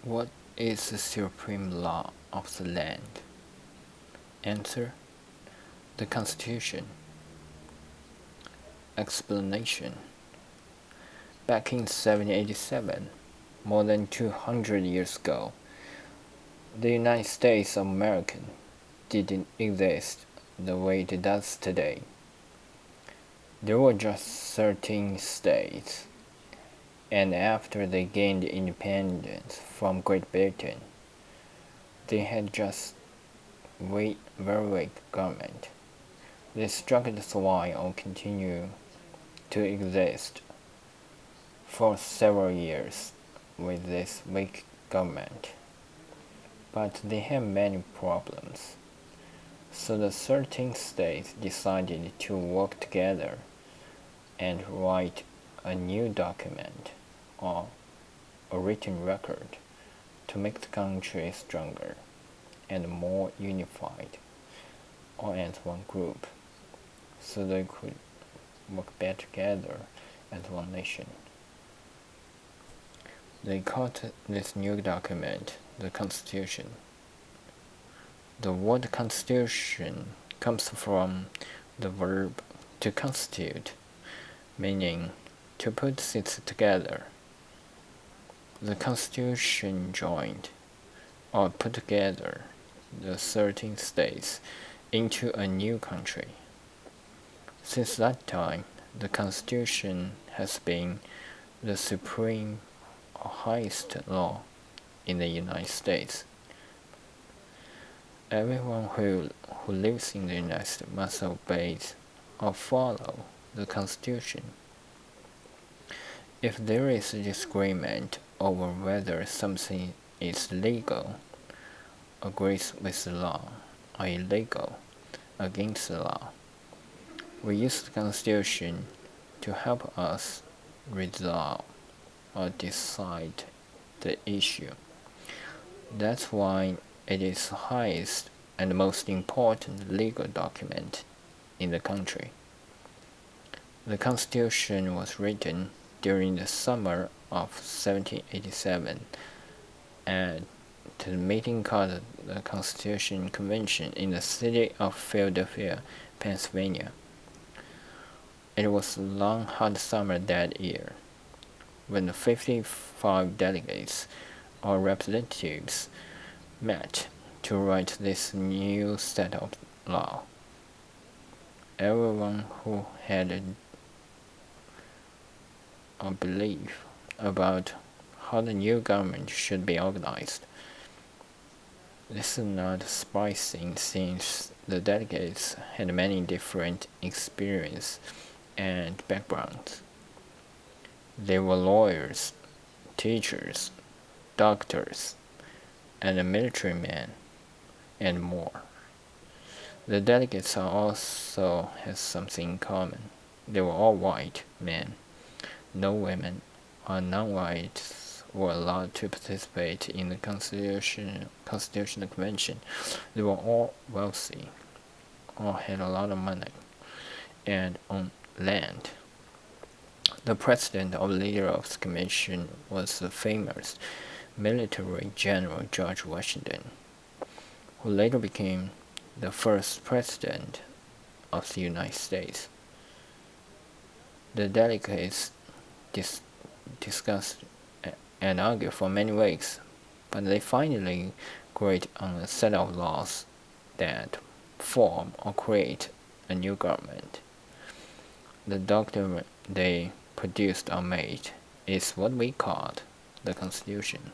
What is the supreme law of the land? Answer: the Constitution. Explanation: back in 1787, more than 200 years ago, the United States of America didn't exist the way it does today. There were just 13 states, and after they gained independence from Great Britain, they had just very weak government. They struggled to survive or continue to exist for several years with this weak government. But they had many problems. So the 13 states decided to work together and write a new document or a written record to make the country stronger and more unified, all as one group, so they could work better together as one nation. They called this new document the Constitution. The word Constitution comes from the verb to constitute, meaning to put things together. The Constitution joined or put together the 13 states into a new country. Since that time, the Constitution has been the supreme or highest law in the United States. Everyone who lives in the United States must obey or follow the Constitution. If there is a disagreement over whether something is legal, agrees with the law, or illegal, against the law, we use the Constitution to help us resolve or decide the issue. That's why it is the highest and most important legal document in the country. The Constitution was written during the summer of 1787 at the meeting called the Constitution Convention in the city of Philadelphia, Pennsylvania. It was a long, hot summer that year, when the 55 delegates or representatives met to write this new set of law. Everyone who had a belief about how the new government should be organized. This is not surprising since the delegates had many different experiences and backgrounds. They were lawyers, teachers, doctors, and military men, and more. The delegates also had something in common. They were all white men. No women or non-whites were allowed to participate in the Constitutional Convention. They were all wealthy, all had a lot of money, and owned land. The president or leader of the convention was the famous military general George Washington, who later became the first president of the United States. The delegates discussed and argued for many weeks, but they finally agreed on a set of laws that form or create a new government. The document they produced or made is what we call the Constitution.